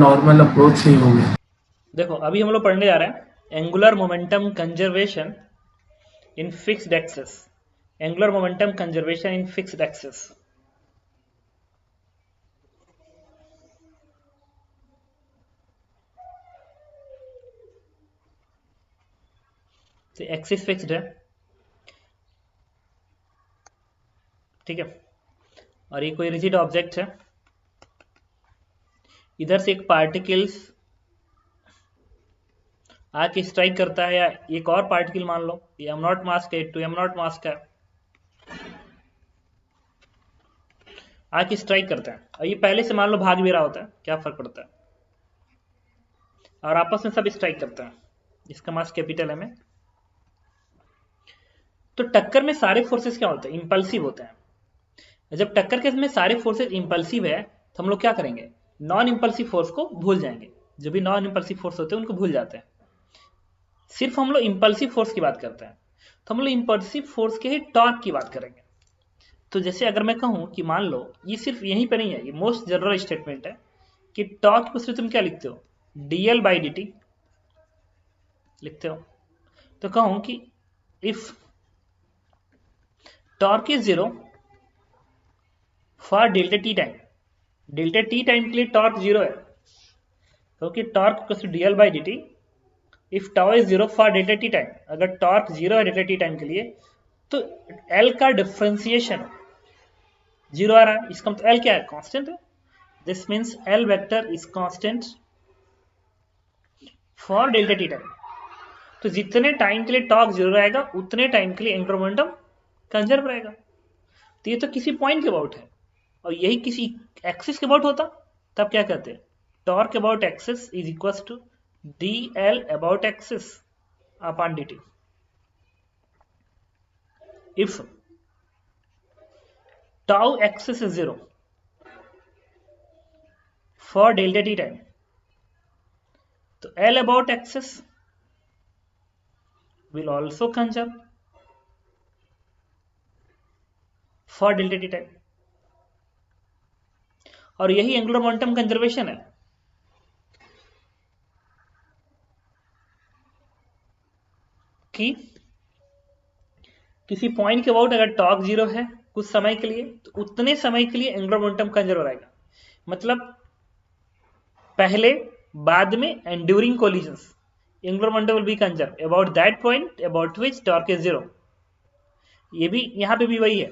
Normal approach ही हो गया। देखो अभी हम लोग पढ़ने जा रहे हैं angular momentum conservation in fixed axis. Angular momentum conservation in fixed axis. तो एक्सिस फिक्स्ड है, ठीक है, और ये कोई रिजिड ऑब्जेक्ट है। इधर से एक पार्टिकल्स आके स्ट्राइक करता है, या एक और पार्टिकल मान लो ये एम नॉट मास का, टू एम नॉट मास का आके स्ट्राइक करता है, और ये पहले से मान लो भाग भी रहा होता है, क्या फर्क पड़ता है, और आपस में सब स्ट्राइक करता है। इसका मास कैपिटल एम है। तो टक्कर में सारे फोर्सेस क्या होते हैं? इंपल्सिव होते हैं। जब टक्कर के में सारे फोर्सेस इंपल्सिव है तो हम लोग क्या करेंगे? नॉन इंपल्सिव फोर्स को भूल जाएंगे। जो भी नॉन इंपल्सिव फोर्स होते हैं उनको भूल जाते हैं। सिर्फ हम लोग इंपल्सिव फोर्स की बात करते हैं, तो हम लोग इंपल्सिव फोर्स के ही टॉर्क की बात करेंगे। तो जैसे अगर मैं कहूं कि मान लो ये सिर्फ यहीं पे नहीं है, ये मोस्ट जनरल स्टेटमेंट है कि टॉर्क को सिर्फ तुम क्या लिखते हो? डीएल बाई डी टी लिखते हो। तो कहूं कि if torque is zero for delta t time, delta t time के लिए टॉर्क जीरो है, क्योंकि torque equals to d l by d t if tau is zero for delta t time. अगर टॉर्क जीरो है डेल्टा टी टाइम के लिए तो L का डिफरेंशिएशन जीरो आ रहा है। इसका मतलब एल क्या है? कांस्टेंट है। This means L vector is constant for delta t time. तो जितने टाइम के लिए टॉर्क जीरो रहेगा उतने टाइम के लिए एंगुलर मोमेंटम कंजर्व रहेगा। तो ये तो किसी पॉइंट के अबाउट है, और यही किसी एक्सिस के अबाउट होता तब क्या कहते हैं? Torque about axis is equal to d l about axis upon d t. If tau axis is 0 for delta t time, तो L about axis will also conserve for delta t time। और यही angular momentum conservation है कि किसी point के about अगर torque zero है कुछ समय के लिए, तो उतने समय के लिए एंगुलर मोमेंटम कंजर्व रहेगा। मतलब पहले बाद में and during collisions angular momentum will be conserve about that point about which torque is zero. ये भी यहां पे भी वही है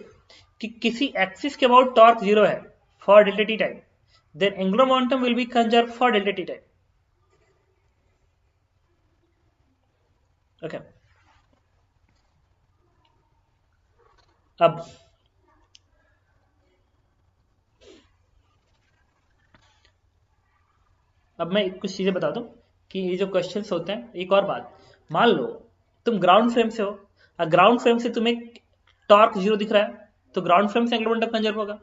कि किसी एक्सिस के अबाउट टॉर्क जीरो है for delta t time, then angular momentum will be conserved for delta t time। okay, अब मैं कुछ चीजें बता दूं कि ये जो क्वेश्चंस होते हैं। एक और बात, मान लो तुम ग्राउंड फ्रेम से हो, और ग्राउंड फ्रेम से तुम्हें टॉर्क जीरो दिख रहा है, तो ग्राउंड फ्रेम से एंगुलर मोमेंटम कंजर्व होगा।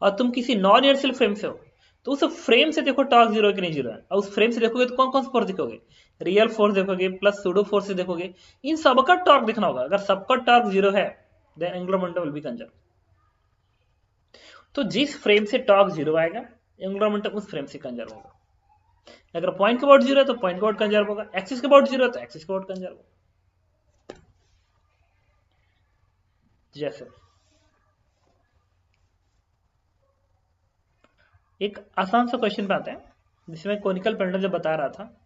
और तुम किसी नॉन इनर्शियल फ्रेम से हो, तो उस फ्रेम से देखो टॉर्क जीरो कि नहीं जीरो है, और उस फ्रेम से देखोगे तो कौन कौन सा फोर्स देखोगे? रियल फोर्स देखोगे प्लस सूडो फोर्स देखोगे। इन सबका टॉर्क दिखना होगा। अगर सबका टॉर्क जीरो है then angular momentum will be conserve. तो जिस फ्रेम से टॉर्क जीरो आएगा एंगुलर मोमेंटम उस फ्रेम से कंजर्व होगा। अगर पॉइंट के अबाउट जीरो है तो पॉइंट के अबाउट कंजर्व होगा, एक्सिस के अबाउट जीरो है तो एक्सिस के अबाउट कंजर्व होगा। जैसे एक आसान सा क्वेश्चन पे आते हैं, जिसमें कोनिकल पेंडुलम जो बता रहा था।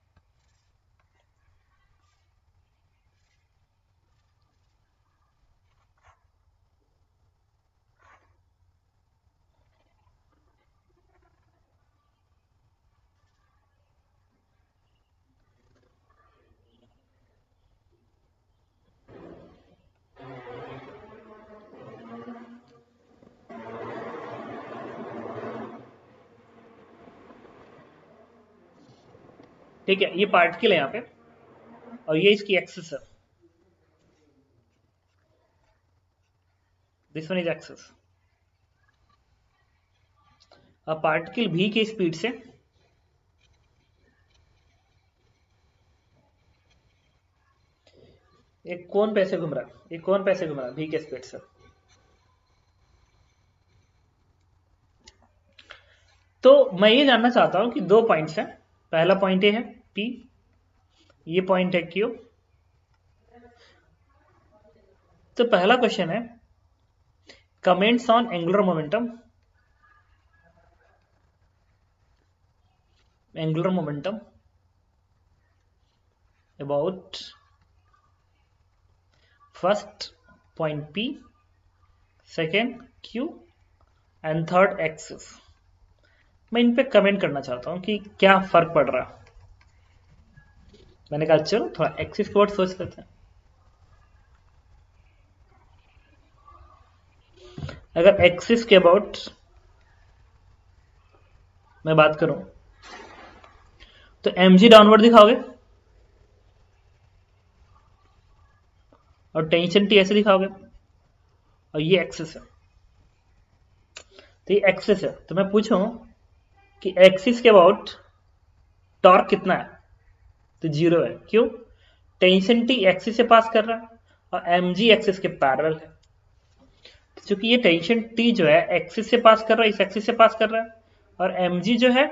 ठीक है, ये पार्टिकल है यहाँ पे, और ये इसकी एक्सिस है। This one is axis. अब पार्टिकल v की स्पीड से एक कोन पे ऐसे घूम रहा है, एक कोन पे ऐसे घूम रहा है v के स्पीड से। तो मैं ये जानना चाहता हूं कि दो पॉइंट्स हैं, पहला पॉइंट ये है P, ये पॉइंट है Q। तो पहला क्वेश्चन है comments on angular momentum, about first point P, second Q and third axis. मैं इन पे कमेंट करना चाहता हूं कि क्या फर्क पड़ रहा है। मैंने कहा चलो थोड़ा एक्सिस के वर्ड सोच लेते हैं। अगर एक्सिस के अबाउट मैं बात करूं तो mg डाउनवर्ड दिखाओगे और टेंशन टी ऐसे दिखाओगे, और ये एक्सिस है। तो ये एक्सिस है, तो मैं पूछूं कि एक्सिस के अबाउट टॉर्क कितना है, तो 0 है। क्यों? टेंशन टी एक्सिस से पास कर रहा है और mg एक्सिस के पैरेलल है। क्योंकि ये टेंशन टी जो है एक्सिस से पास कर रहा है, इस एक्सिस से पास कर रहा है, और mg जो है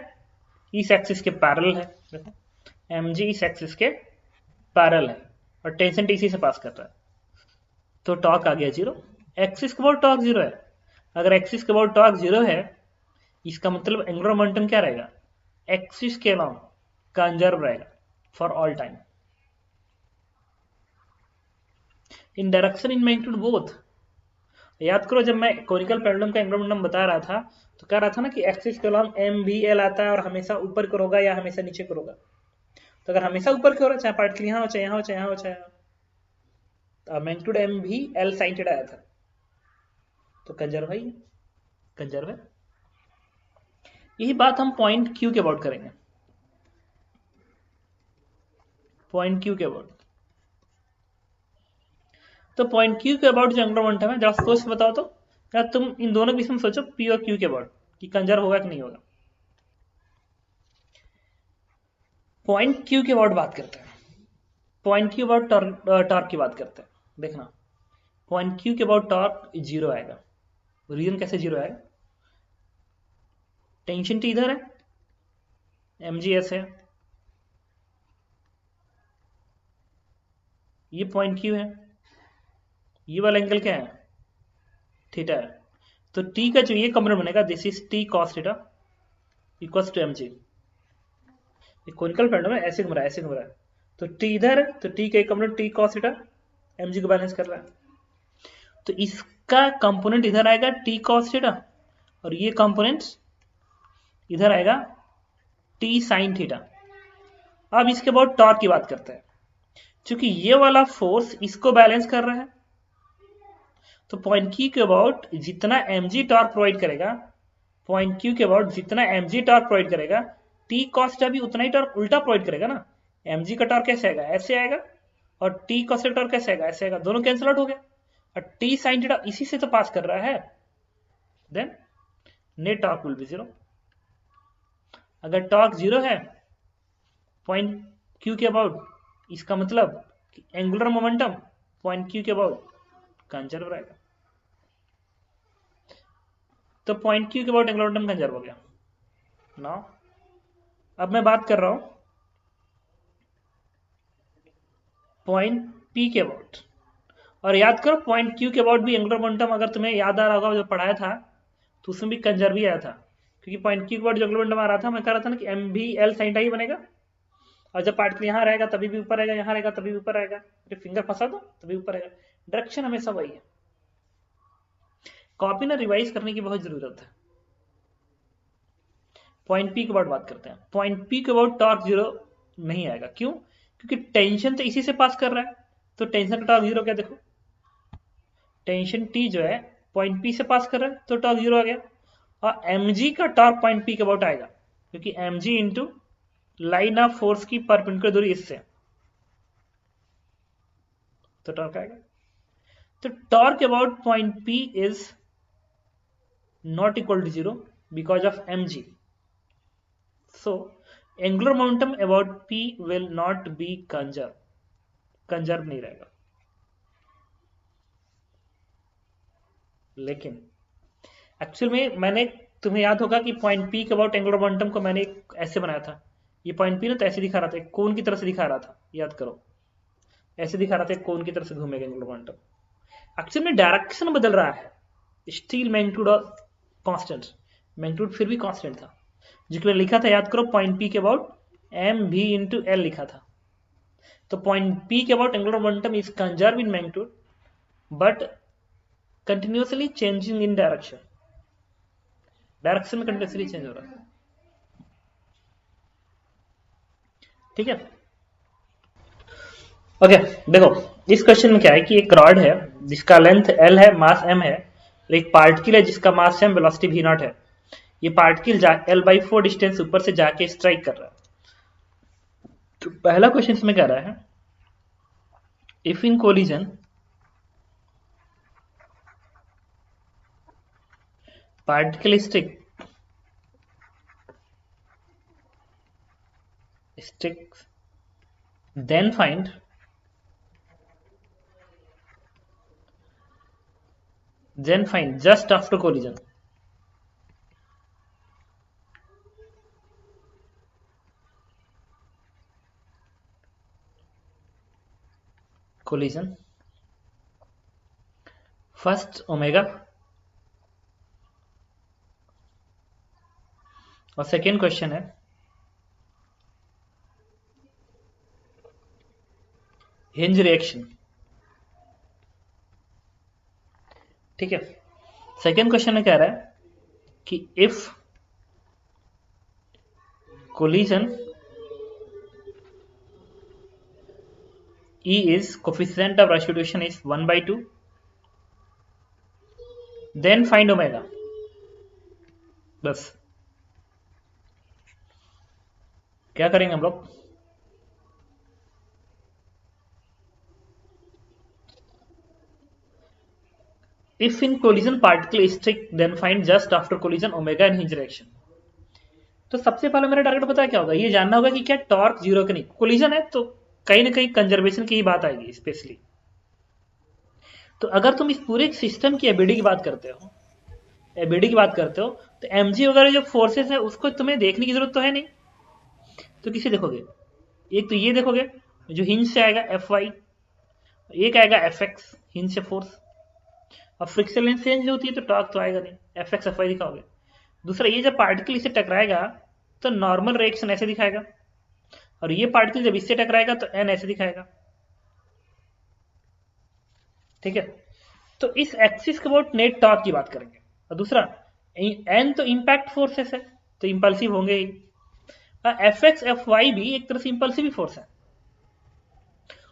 इस एक्सिस के पैरेलल है। देखो mg इस एक्सिस के पैरेलल है और टेंशन टी इसी से पास कर रहा है, तो टॉर्क आ गया 0। एक्सिस के अबाउट टॉर्क 0 है। अगर एक्सिस के अबाउट टॉर्क 0 है, इसका मतलब एंगुलर मोमेंटम क्या रहेगा, एक्सिस के अलोंग कंजर्व रहेगा for all time in direction in magnitude both. याद करो जब मैं कोनिकल पेंडुलम का एंगुलर मोमेंटम बता रहा था तो कह रहा था ना कि एक्सिस के अलोंग एम भी एल आता है और हमेशा ऊपर की ओर होगा या हमेशा नीचे की ओर होगा। तो अगर हमेशा ऊपर की ओर है, चाहे पार्टिकल यहाँ हो चाहे यहाँ हो चाहे यहाँ हो चाहे यहाँ, मैग्नीट्यूड एम भी एल साइन थीटा आया था, तो कंजर्व है, कंजर्व है। यही बात हम पॉइंट क्यू के अबाउट करेंगे। पॉइंट क्यू के अबाउट, तो पॉइंट क्यू के अबाउट जो एंगुलर मोमेंटम है, जरा सोच के बताओ तो, क्या तुम इन दोनों के बीच में सोचो पी और क्यू के अबाउट कि कंजर्व होगा कि नहीं होगा। पॉइंट क्यू के अबाउट बात करते हैं, पॉइंट क्यू अबाउट टॉर्क की बात करते हैं। देखना पॉइंट क्यू के अबाउट टॉर्क 0 आएगा। रीजन कैसे 0 आएगा, टेंशन टी इधर है, mgs है, ये पॉइंट क्यू है, ये वाला एंगल क्या है, थीटा है। तो टी का जो ये कंपोनेंट बनेगा, this is t cos theta equals to mg। Conical pendulum है, ऐसे घूम रहा है, ऐसे घूम रहा है, तो टी इधर है, तो टी का एक component T cos theta mg को बैलेंस कर रहा है। तो इसका कंपोनेंट इधर आएगा टी कॉस थीटा और ये कंपोनेंट इधर आएगा टी साइन थीटा। अब इसके बाद टॉर्क की बात करते हैं। क्योंकि ये वाला फोर्स इसको बैलेंस कर रहा है, तो पॉइंट क्यू के अबाउट जितना mg टॉर्क प्रोवाइड करेगा, पॉइंट क्यू के अबाउट जितना mg टॉर्क प्रोवाइड करेगा, टी कॉस थीटा भी उतना ही टॉर्क उल्टा प्रोवाइड करेगा ना। mg का टॉर्क कैसे आएगा, ऐसे आएगा, और टी कॉस थीटा टॉर्क कैसे आएगा, ऐसे आएगा। दोनों कैंसिल आउट हो गया और टी साइन थीटा इसी से तो पास कर रहा है, then net torque will be 0। अगर टॉर्क 0 है पॉइंट क्यू के अबाउट, इसका मतलब एंगुलर मोमेंटम पॉइंट क्यू के अबाउट कंजर्व रहेगा। तो पॉइंट क्यू के अबाउट एंगुलर मोमेंटम कंजर्व हो गया ना। अब मैं बात कर रहा हूं पॉइंट पी के अबाउट, और याद करो पॉइंट क्यू के अबाउट भी एंगुलर मोमेंटम, अगर तुम्हें याद आ रहा होगा जो पढ़ाया था तो उसमें भी कंजर्व ही आया था। क्योंकि पॉइंट क्यू के अबाउट जो एंगुलर मोमेंटम आ रहा था, मैं कह रहा था ना कि एम भी एल साइन ही बनेगा, और जब पार्टिकल यहाँ रहेगा तभी भी ऊपर रहेगा, यहाँ रहेगा तभी भी ऊपर रहेगा, फिंगर फंसा दो तभी ऊपर रहेगा। डायरेक्शन हमेशा वही है। कॉपी ना रिवाइज करने की बहुत जरूरत है। पॉइंट पी के अबाउट बात करते हैं। पॉइंट पी के अबाउट टॉर्क 0 नहीं आएगा। क्यों? क्योंकि टेंशन तो इसी से पास कर रहा है, तो टेंशन का टॉर्क 0 क्या, देखो टेंशन टी जो है पॉइंट पी से पास कर रहा है तो टॉर्क 0 आ गया, और mg का टॉर्क पॉइंट पी के अबाउट आएगा क्योंकि mg into line of force की परपेंडिकुलर दूरी इससे, तो टॉर्क आएगा। तो torque about point P is not equal to 0 because of mg। So angular momentum about P will not be conserve, conserve नहीं रहेगा। लेकिन एक्चुअल में मैंने, तुम्हें याद होगा कि पॉइंट P के अबाउट एंगुलर मोमेंटम को मैंने ऐसे बनाया था ये पॉइंट पी ना, तो ऐसे दिखा रहा था, एक कोन की तरह से दिखा रहा था, याद करो, ऐसे दिखा रहा था, एक कोन की तरह से घूमेगा एंगुलर मोमेंटम। एक्चुअली में डायरेक्शन बदल रहा है, स्टील मैग्नीट्यूड और कांस्टेंट, मैग्नीट्यूड फिर भी कांस्टेंट था, जो लिखा था, याद करो, पॉइंट पी के about m v into l लिखा था। तो पॉइंट पी के about angular momentum is conserve in magnitude but continuously changing in direction, direction में कंटिन्यूसली चेंज हो रहा है। ठीक है, ओके। देखो इस क्वेश्चन में क्या है कि एक रॉड है जिसका लेंथ एल है, मास एम है, एक पार्टिकल है जिसका मास एम, वेलोसिटी वी नॉट है। ये पार्टिकल L/4 डिस्टेंस ऊपर से जाके स्ट्राइक कर रहा है। तो पहला क्वेश्चन इसमें कह रहा है, if in collision particle stick then find just after collision. First omega और सेकेंड क्वेश्चन है हिंज रिएक्शन। ठीक है, सेकेंड क्वेश्चन में कह रहा है कि if collision E is coefficient of restitution is 1/2, then find omega। बस क्या करेंगे हम लोग, if in collision particle stick then find just after collision omega and hinge reaction. तो सबसे पहले मेरा टारगेट पता क्या होगा, ये जानना होगा कि क्या टॉर्क जीरो के नहीं, कोलिजन है तो कहीं ना कहीं कंजर्वेशन की ही बात आएगी स्पेशली। तो अगर तुम इस पूरे सिस्टम की एबिलिटी की बात करते हो, तो mg वगैरह जो फोर्सेस है उसको तुम्हें देखने की जरूरत तो है नहीं। तो किसे देखोगे, एक तो ये देखोगे जो हिंज से आएगा Fy, एक आएगा Fx हिंज से फोर्स, और फ्रिक्शन लेंथ चेंज होती है तो टॉर्क तो आएगा नहीं, Fx Fy दिखाओगे। दूसरा ये जब पार्टिकल इसे टकराएगा तो नॉर्मल रिएक्शन ऐसे दिखाएगा, और ये पार्टिकल जब इससे टकराएगा तो n ऐसे दिखाएगा। ठीक है, तो इस एक्सिस के अबाउट नेट टॉर्क की बात करेंगे। और दूसरा n तो इंपैक्ट फोर्सेस है तो इंपल्सिव होंगे ही, Fx Fy भी एक तरह से इंपल्सिव फोर्स है।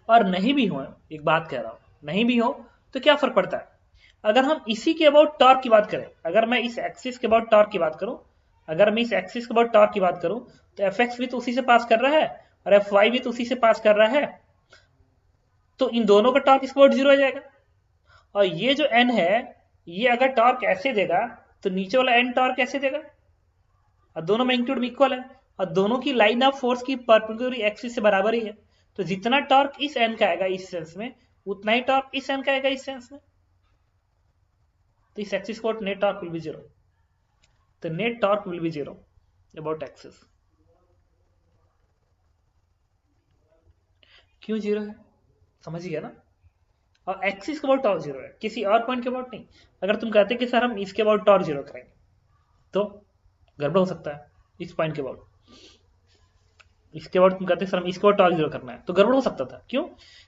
और नहीं भी हो, एक बात कह रहा हूं, नहीं भी हो तो क्या फर्क पड़ता है, अगर हम इसी के अबाउट टॉर्क की बात करें, अगर मैं इस एक्सिस के अबाउट टॉर्क की बात करूं, तो Fx भी तो उसी से पास कर रहा है और Fy भी तो उसी से पास कर रहा है, तो इन दोनों का टॉर्क इसके अबाउट जीरो आ जाएगा। और ये जो n है, ये अगर टॉर्क ऐसे देगा तो नीचे वाला n टॉर्क ऐसे देगा, और दोनों मैग्नीट्यूड में इक्वल है, और दोनों की लाइन ऑफ फोर्स की परपेंडिकुलर एक्सिस से बराबर ही है। तो जितना टॉर्क इस n का आएगा इस सेंस में, उतना ही टॉर्क इस n का आएगा इस सेंस में। तो इस एक्सिस को net torque will be zero, तो net torque will be zero about axis. क्यों जीरो है, समझ गया ना। और एक्सिस के अबाउट टॉर्क जीरो है, किसी और पॉइंट के अबाउट नहीं। अगर तुम कहते कि सर हम इसके अबाउट टॉर्क जीरो करेंगे तो गड़बड़ हो सकता है, इस पॉइंट के अबाउट, इसके अबाउट तुम कहते सर हम इसके अबाउट टॉर्क जीरो करना है, तो गड़बड़ हो सकता था। क्यों,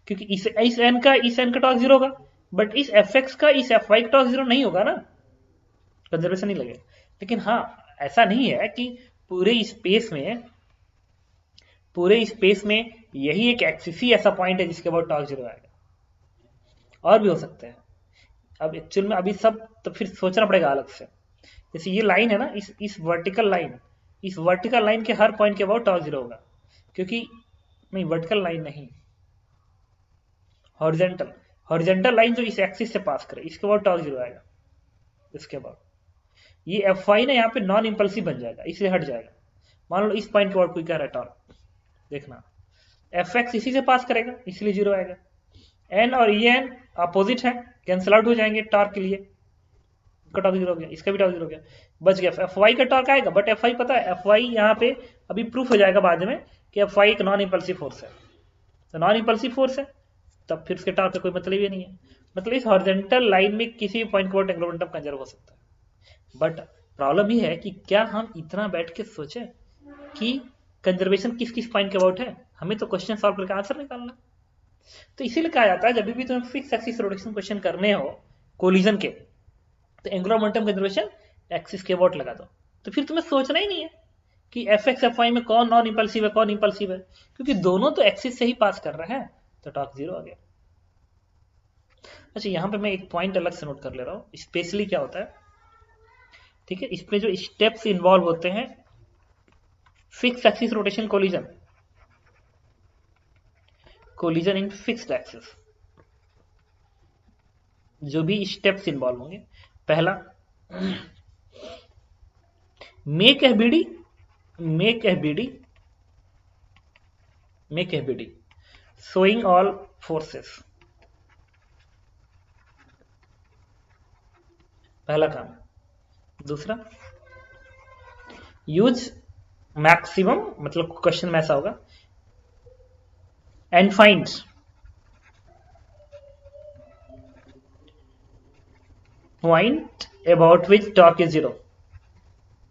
क्योंकि इस n का टॉर्क जीरो होगा, बट इस Fx का इस Fy का टॉर्क जीरो नहीं होगा ना, कंजर्वेशन नहीं लगेगा। लेकिन हाँ, ऐसा नहीं है कि पूरे स्पेस में यही एक एक्सिस ही ऐसा पॉइंट है जिसके अबाउट टॉर्क जीरो आएगा, और भी हो सकते हैं। अब एक्चुअल में अभी सब तो फिर सोचना पड़ेगा अलग से। जैसे ये लाइन है ना, इस वर्टिकल लाइन के हर पॉइंट के अबाउट टॉर्क जीरो होगा, क्योंकि नहीं, वर्टिकल लाइन नहीं, हॉरिजेंटल लाइन जो इस एक्सिस से पास करे, इसके अबाउट टॉर्क जीरो आएगा। इसके बाद ये Fy ना यहाँ पे नॉन इंपल्सिव बन जाएगा, इसलिए हट जाएगा। मान लो इस पॉइंट के अबाउट कोई कह रहा है टॉर्क, देखना Fx इसी से पास करेगा इसलिए जीरो आएगा, n और En अपोजिट है, कैंसिल आउट हो जाएंगे टॉर्क के लिए, इसका टॉर्क जीरो हो गया, इसका भी टॉर्क जीरो हो गया। बच गया। एफ वाई का टॉर्क आएगा, बट एफ वाई पता है, एफ वाई यहाँ पे अभी प्रूफ हो जाएगा बाद में कि एफ वाई एक नॉन इंपल्सिव फोर्स है। तो नॉन इंपल्सिव फोर्स है तब फिर उसके टॉर्क का कोई मतलब ही नहीं है। मतलब इस हॉरिजॉन्टल लाइन में किसी भी पॉइंट पर एंगुलर मोमेंटम कंजर्व हो सकता है। बट प्रॉब्लम ये है कि क्या हम इतना बैठ के सोचे कि कंजर्वेशन किस किस पॉइंट के अबाउट है, हमें तो क्वेश्चन सॉल्व करके आंसर निकालना। तो इसीलिए कहा जाता है जब भी तुम्हें फिक्स एक्सिस रोटेशन क्वेश्चन करने हो कोलिजन के, तो एंगुलर मोमेंटम कंजर्वेशन एक्सिस के अबाउट लगा दो। तो फिर तुम्हें सोचना ही नहीं है कि एफ एक्स एफ वाई में कौन नॉन इंपल्सिव है कौन इंपल्सिव है, क्योंकि दोनों तो एक्सिस से ही पास कर रहे हैं, तो टॉर्क जीरो आ गया। अच्छा, यहां पे मैं एक पॉइंट अलग से नोट कर ले रहा हूं, स्पेशली क्या होता है, ठीक है, इसमें जो स्टेप्स इन्वॉल्व होते हैं fix axis rotation collision, collision इन फिक्स्ड एक्सिस, जो भी स्टेप्स इन्वॉल्व होंगे। पहला, make FBD, make FBD, make FBD showing all forces, पहला काम। दूसरा, यूज मैक्सिमम, मतलब क्वेश्चन में ऐसा होगा, and find point about which torque is zero,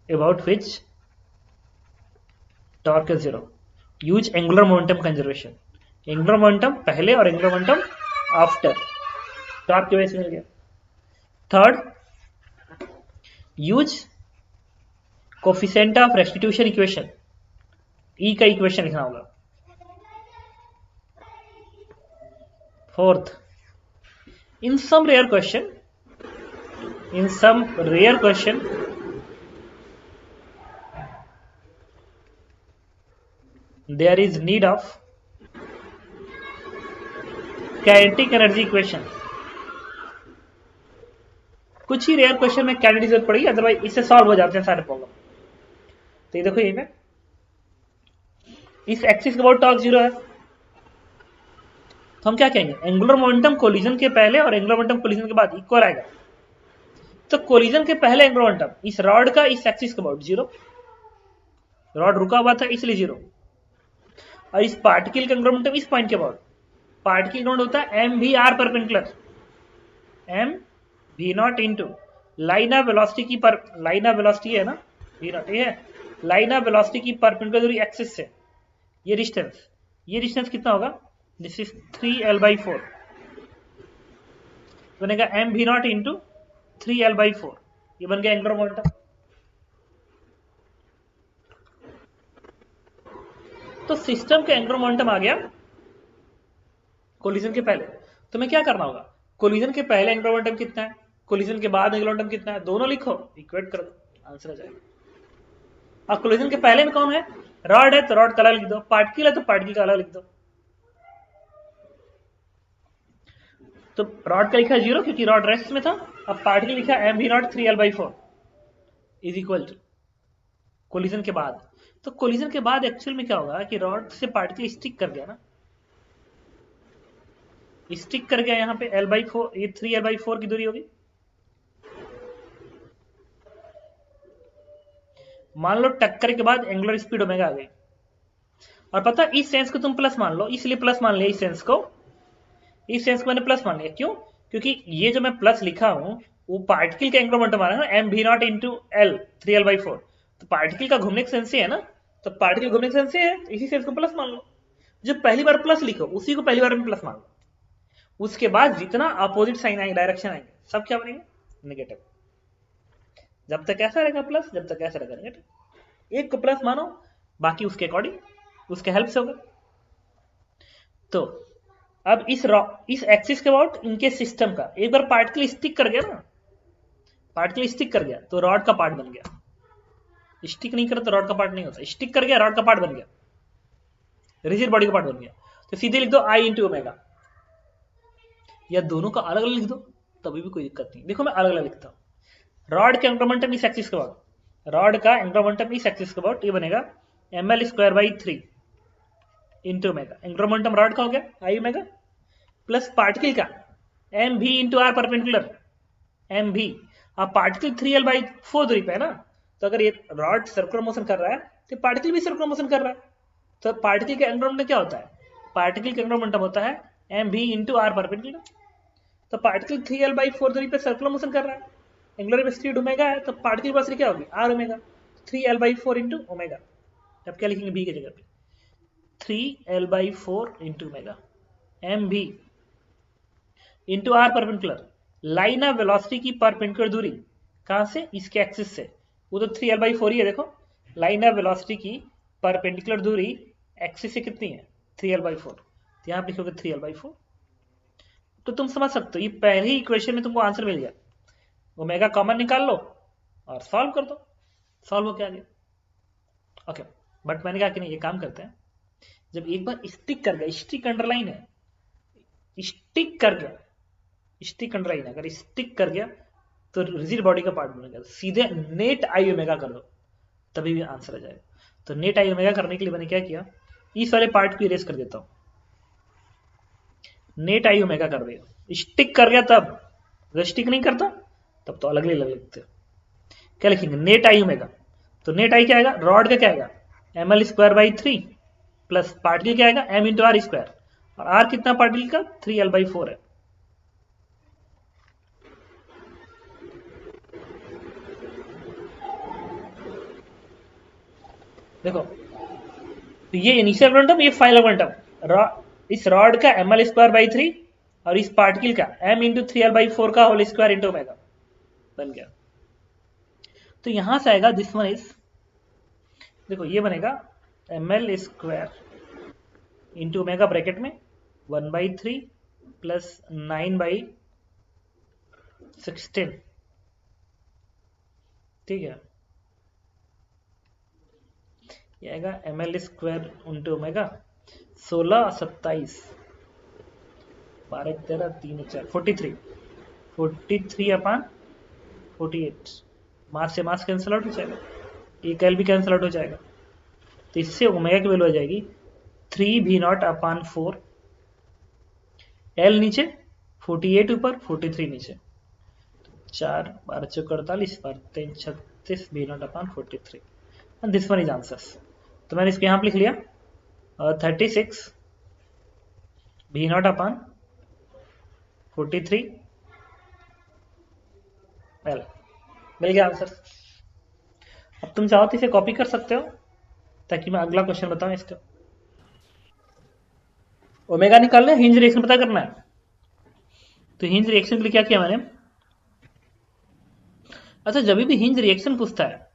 about which torque is zero, use angular momentum conservation, angular momentum पहले और angular momentum after, torque की वजह से मिल गया। Third, use coefficient of restitution equation, e का इक्वेशन लिखना होगा। Fourth, in some rare question, in some rare question there is need of kinetic energy equation, कुछ ही रेयर क्वेश्चन में किनेटिक जरूरत पड़ेगी, अदरवाइज इससे सॉल्व हो जाते हैं सारे प्रॉब्लम। तो ये देखो, यही में इस एक्सिस के अबाउट टॉर्क जीरो है, तो हम क्या कहेंगे, एंगुलर मोमेंटम कोलिजन के पहले और एंगुलर मोमेंटम कोलिजन के बाद इक्वल आएगा। तो कोलिजन के पहले एंगुलर मोमेंटम इस रॉड का इस एक्सिस के अबाउट जीरो, रॉड रुका हुआ था इसलिए जीरो, और इस पार्टिकल का एंगुलर मोमेंटम इस पॉइंट के अबाउट, पार्टिकल नोट होता है m v r perpendicular, m v not into line of velocity की पर, लाइन ऑफ वेलोसिटी है ना वी नॉट, ये है लाइन ऑफ वेलोसिटी की परपेंडिकुलर एक्सिस से ये डिस्टेंस कितना होगा, दिस इज 3l/4, बनेगा M v not into 3l/4, ये बन गया एंगुलर मोमेंटम। तो सिस्टम का एंगुलर मोमेंटम आ गया कोलिजन के पहले। तो मैं क्या करना होगा, कोलिजन के पहले एंगुलर मोमेंटम कितना है, कोलिजन के बाद एंगुलर मोमेंटम कितना है, दोनों लिखो, इक्वेट कर दो, आंसर आ जाएगा। अब कोलिजन के पहले में कौन है, रॉड है, तो रॉड का अलग लिख दो, पार्टिकल है तो पार्टिकल का अलग लिख दो। तो रॉड का लिखा जीरो क्योंकि रॉड रेस्ट में था, अब पार्टिकल लिखा m v not 3l/4 is equal to collision के बाद। तो कोलिजन के बाद एक्चुअल में क्या होगा कि रॉड से पार्टिकल स्टिक कर गया ना, स्टिक कर गया यहाँ पे l/4, ये 3l/4 की दूरी होगी। मान लो टक्कर के बाद एंगुलर स्पीड ओमेगा आ गई, और पता इस सेंस को तुम प्लस मान लो, इसलिए प्लस मान लिया, इस सेंस को मैंने प्लस मान लिया, क्यों, क्योंकि ये जो मैं प्लस लिखा हूं वो पार्टिकल का एंगुलर मोमेंटम आ रहा है ना, m v not into l 3l/4, तो पार्टिकल का घूमने का सेंस से है ना, तो पार्टिकल घूमने का सेंस से है, इसी सेंस को प्लस मान लो। जब पहली बार प्लस लिखो उसी को पहली बार में प्लस मान लो, उसके बाद जितना अपोजिट साइन आएंगे, डायरेक्शन आएंगे, सब क्या बनेंगे, नेगेटिव। जब तक ऐसा रहेगा प्लस, जब तक ऐसा रहेगा नेगेटिव। एक को प्लस मानो, बाकी उसके अकॉर्डिंग उसके हेल्प से होगा। तो अब इस एक्सिस के अबाउट इनके सिस्टम का एक बार पार्टिकल स्टिक कर गया ना, पार्टिकल स्टिक कर गया तो रॉड का पार्ट बन गया, स्टिक नहीं करा तो रॉड का पार्ट नहीं होता, स्टिक कर गया रॉड का पार्ट बन गया, रिजिड बॉडी का पार्ट बन गया। तो सीधे लिख दो आई इंटू ओमेगा, या दोनों का अलग अलग लिख दो तभी भी कोई दिक्कत नहीं। देखो मैं अलग अलग लिखता हूं, रॉड के एंगुलर मोमेंटम इस एक्सिस के अबाउट, रॉड का एंगुलर मोमेंटम इस एक्सिस के अबाउट, ये बनेगा ml²/3 into omega, angular momentum rod का हो गया आई ओमेगा, प्लस पार्टिकल का m v into r perpendicular, m v, अब पार्टिकल 3L/4 दूरी पे है ना, तो अगर ये रॉड सर्कुलर मोशन कर रहा है तो पार्टिकल भी सर्कुलर मोशन कर रहा है, तो पार्टिकल के एंगुलर मोमेंटम क्या होता है, पार्टिकल के एंगुलर मोमेंटम होता है mv इंटू आर परपेंडिकुलर। तो पार्टिकल 3L/4 दूरी पे सर्कुलर मोशन कर रहा है, एंगुलर वेलोसिटी ओमेगा है, तो पार्टिकल की वेलोसिटी क्या होगी, are omega, 3L/4 into omega. अब क्या लिखेंगे बी की जगह पे, 3L/4 इंटू ओमेगा एम भी into r perpendicular, line of velocity की परपेंडिकुलर दूरी कहां से, इसके एक्सिस से, वो तो 3L/4 ही है। देखो लाइन ऑफ वेलोसिटी की परपेंडिकुलर दूरी एक्सिस से कितनी है, 3L/4, तो यहां लिखोगे 3L/4। तो तुम समझ सकते हो ये पहले ही इक्वेशन में तुमको आंसर मिल गया, ओमेगा कॉमन निकाल लो और सॉल्व कर दो, सॉल्व हो क्या गया। ओके, बट मैंने कहा कि नहीं, ये काम करते हैं, जब एक बार स्टिक कर गया, स्टिक अंडरलाइन है, स्टिक कर गया, स्टिक अंडरलाइन, अगर स्टिक कर गया तो रिजिड बॉडी का पार्ट बनेगा, सीधे नेट आई ओमेगा कर दो तभी भी आंसर आ जाएगा। तो नेट आई ओमेगा करने के लिए मैंने क्या किया, इस वाले पार्ट को इरेज कर देता हूं, नेट आई ओमेगा कर देगा, स्टिक कर गया तब, अगर स्टिक नहीं करता तब तो अलग अलग लिखते हो। क्या लिखेंगे, नेट आई ओमेगा, तो नेट आई क्या आएगा, रॉड का क्या आएगा, ml²/3 प्लस पार्टिकल क्या आएगा, m इंटू आर स्क्वायर, और आर कितना पार्टिकल का, 3L/4 है। देखो तो ये इनिशियल मोमेंटम, ये फाइनल मोमेंटम, इस रॉड का ml²/3 और इस पार्टिकल का m इंटू 3L/4 का होल स्क्वायर इंटू ओमेगा बन गया। तो यहां से आएगा दिस वन इज, देखो ये बनेगा ml² इंटू ओमेगा ब्रैकेट में 1/3 प्लस 9/16, ठीक है, ये आएगा ml² इंटू ओमेगा 16 27 12 13 3 4 43/48, मास से मास कैंसिल आउट हो जाएगा, एक एल भी कैंसिल आउट हो जाएगा, तो इससे ओमेगा की वैल्यू आ जाएगी 3v0/4, एल नीचे 48 ऊपर 43 नीचे, 4 12 4 48 12 3 36 v0/43, and this one is answers. तो मैंने इसको यहां पर लिख लिया 36 v0/43 एल, मिल गया आंसर। अब तुम चाहो तो इसे कॉपी कर सकते हो ताकि मैं अगला क्वेश्चन बताऊं इसका। ओमेगा निकालना है, हिंज रिएक्शन पता करना है, तो हिंज रिएक्शन के लिए क्या किया मैंने, अच्छा जब भी हिंज रिएक्शन पूछता है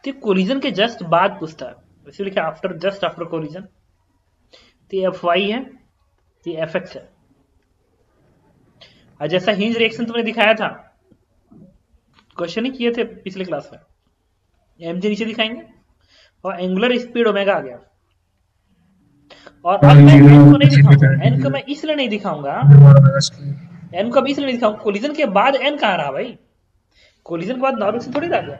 तो कोलिजन के जस्ट बाद पूछता है, वैसे लिखा आफ्टर, जस्ट आफ्टर कोलिजन, तो ये Fy है, ये Fx है। और जैसा हिंज रिएक्शन तुमने दिखाया था, क्वेश्चन ही किए थे पिछले क्लास में, mg नीचे दिखाएंगे और एंगुलर स्पीड ओमेगा आ गया, और अब मैं n को नहीं दिखाऊंगा, n को मैं इसलिए नहीं दिखाऊंगा, n को अब इसलिए नहीं दिखाऊंगा, कोलिजन के बाद n कहां रहा भाई, कोलिजन के बाद नॉर्मल से थोड़ी रह गया,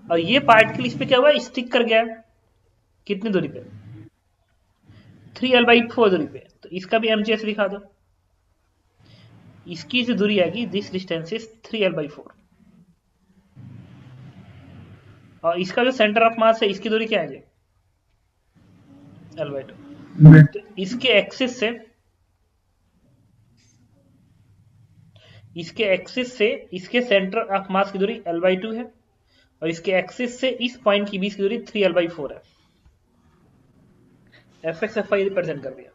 और ये पार्टिकल इस पे क्या हुआ, स्टिक कर गया, कितनी दूरी पे, 3L/4 दूरी पे, तो इसका भी mg ऐसे दिखा दो, इसकी जो दूरी आएगी, दिस डिस्टेंस इज 3L/4, और इसका जो सेंटर ऑफ मास है, इसकी दूरी क्या है, L/2, तो इसके एक्सिस से इसके सेंटर ऑफ मास की दूरी L/2 है, और इसके एक्सिस से इस पॉइंट की बीच की दूरी 3L/4 है। Fx Fy रिप्रेजेंट कर दिया,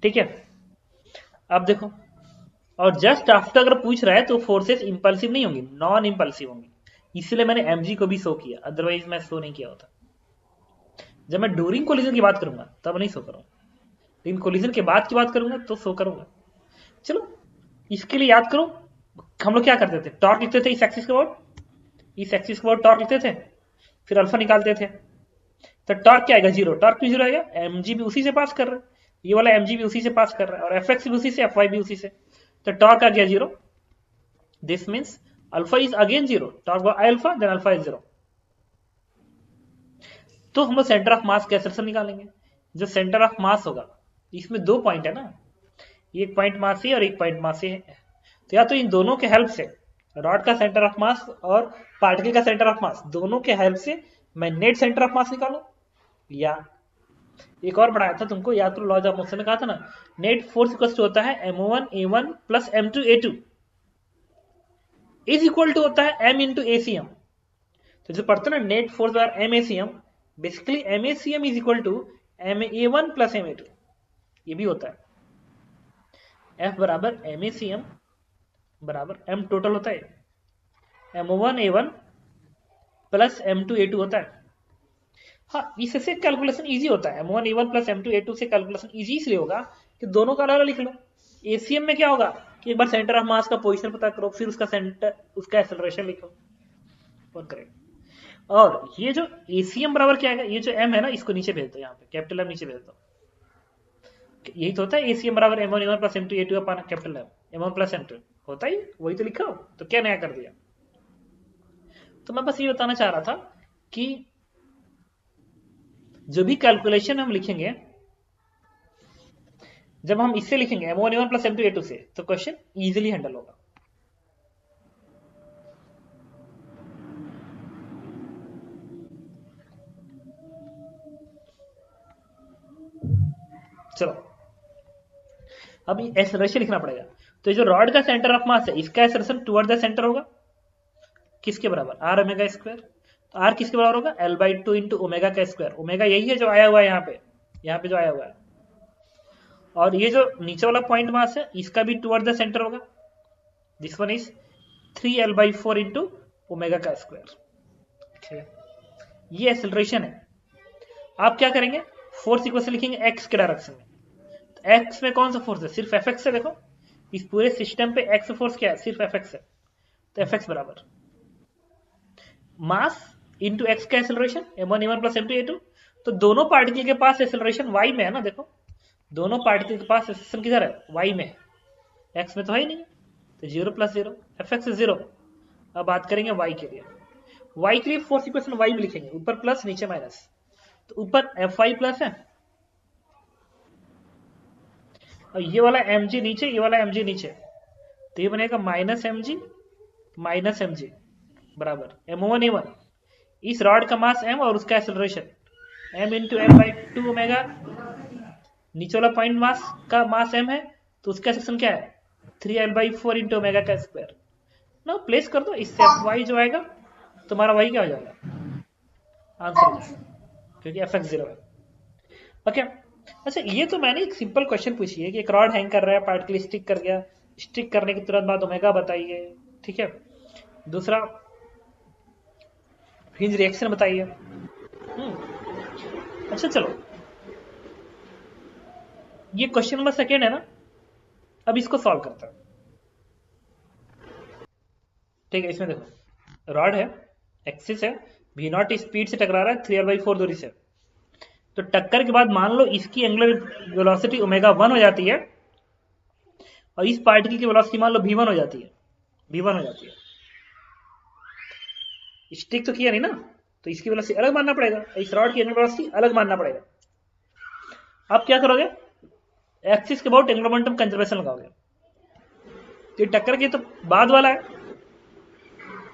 ठीक है। अब देखो, और जस्ट आफ्टर अगर पूछ रहा है तो फोर्सेस इंपल्सिव नहीं होंगी, नॉन इंपल्सिव होंगी, इसलिए मैंने mg को भी शो किया, अदरवाइज मैं शो नहीं किया होता। जब मैं ड्यूरिंग कोलिजन की बात करूंगा तब नहीं शो करूंगा, लेकिन कोलिजन के बाद की बात करूंगा तो शो करूंगा। चलो इसके लिए याद करो, हम लोग क्या करते थे, टॉर्क लिखते थे इस एक्सिस के बाद, इस एक्सिस के बाद टॉर्क लिखते थे, फिर अल्फा निकालते थे, तो टॉर्क क्या आएगा, 0, टॉर्क भी 0 आएगा, mg भी उसी से पास कर रहा है, ये वाला mg भी उसी से पास कर रहा है, और fx भी उसी से, fy भी उसी से, तो टॉर्क आ गया 0, this means alpha is again 0, torque by alpha then alpha is 0। तो हम लोग सेंटर ऑफ मास कैसे से निकालेंगे, जो सेंटर ऑफ मास होगा, इसमें 2 पॉइंट है ना, एक पॉइंट मास ए और एक पॉइंट मास ए है, तो या तो इन दोनों के हेल्प से रॉड का सेंटर ऑफ मास और पार्टिकल का सेंटर ऑफ मास दोनों के हेल्प से मैं नेट सेंटर ऑफ मास निकालू, या एक और पढ़ाया था तुमको, या तो लॉज ऑफ मोशन में कहा था ना, नेट फोर्स इक्वल टू होता है m1a1 plus m2a2 is equal to होता है m इंटू ACM। तो जो पढ़ते ना नेट फोर्स बार MACM, basically MACM is equal to MA1 plus MA2, ये भी होता है। F बराबर MACM बराबर M टोटल होता है M1A1 प्लस M2A2 होता है। हाँ, इससे कैलकुलेशन इजी होता है, M1A1 प्लस M2A2 से कैलकुलेशन इजी इसलिए होगा कि दोनों का अलग लिख लो। ACM में क्या होगा कि एक बार सेंटर ऑफ मास का पोजीशन पता करो, फिर उसका सेंटर, उसका एक्सेलरेशन लिखो और करेक्ट। और ये जो ACM बराबर क्या है, ये जो M है ना, इसको नीचे भेज दो, यहाँ पे कैपिटल M नीचे भेज दो। यही तो होता है ACM बराबर M1A1 plus M2A2 upon capital M1 plus M2 होता ही, वही तो लिखा हो, तो क्या नया कर दिया। तो मैं बस ये बताना चाह रहा था कि जो भी कैलकुलेशन हम लिखेंगे, जब हम इससे लिखेंगे M1A1 प्लस M2A2 से, तो क्वेश्चन इजीली हैंडल होगा। चलो अब एक्सेलरेशन लिखना पड़ेगा। तो जो रॉड का सेंटर ऑफ मास है, इसका एक्सेलरेशन टुवर्ड द सेंटर होगा, किसके बराबर, आर ओमेगा स्क्वायर। तो आर किसके बराबर होगा, L/2 इंटू ओमेगा का स्क्वायर। ओमेगा यही है जो आया हुआ है यहाँ पे जो आया हुआ है। और ये जो नीचे वाला पॉइंट मास है, इसका भी टुवर्ड द सेंटर होगा, this one is 3L/4 into omega का स्क्वायर। ये एक्सेलरेशन है। आप क्या करेंगे, फोर्स इक्वल से लिखेंगे एक्स के डायरेक्शन में। तो एक्स में कौन सा फोर्स है, सिर्फ एफ एक्स है। देखो इस पूरे सिस्टम पे एक्स फोर्स क्या है, सिर्फ एफ एक्स है। तो एफ एक्स बराबर मास इंटू एक्स का एक्सेलरेशन M1A1 प्लस M2A2। तो दोनों पार्टिकल के पास एक्सेलरेशन y में है ना, देखो दोनों पार्टिकल के पास एक्सेलरेशन किधर है, y में, x में तो है ही नहीं। तो 0 प्लस 0, एफ एक्स 0। अब बात करेंगे y के लिए। y के लिए फोर्स इक्वेशन y में लिखेंगे, ऊपर प्लस नीचे माइनस। तो ऊपर Fy प्लस है और ये वाला mg नीचे, ये वाला mg नीचे, तो ये बनेगा माइनस mg बराबर M1A1, इस रॉड का मास m और उसका acceleration m into L/2 omega. नीचे वाला पॉइंट मास का मास m है, तो उसका एक्सेलरेशन क्या है, 3L/4 इंटू ओमेगा का स्क्वायर। ना प्लेस कर दो, इससे y जो आएगा तुम्हारा y क्या हो जाएगा, आंसर, क्योंकि एफ एक्स 0 है। ओके अच्छा, ये तो मैंने एक सिंपल क्वेश्चन पूछी है कि एक रॉड हैंग कर रहा है, पार्टिकल स्टिक कर गया, स्टिक करने के तुरंत बाद ओमेगा बताइए, ठीक है। दूसरा फ्रिंज रिएक्शन बताइए। अच्छा चलो, ये क्वेश्चन नंबर सेकेंड है ना, अब इसको सॉल्व करता है। ठीक है, इसमें देखो रॉड है, एक्सिस है, V0 स्पीड से टकरा रहा है 3L/4 दूरी से। तो टक्कर के बाद मान लो इसकी एंगुलर वेलोसिटी ओमेगा 1 हो जाती है और इस पार्टिकल की वेलोसिटी मान लो v1 हो जाती है, स्टिक तो किया नहीं ना, तो इसकी वेलोसिटी अलग मानना पड़ेगा, इस रॉड की एंगुलर वेलोसिटी अलग मानना पड़ेगा। आप क्या करोगे, एक्सिस के अबाउट एंगुलर मोमेंटम कंजर्वेशन लगाओगे। तो टक्कर के तो बाद वाला है,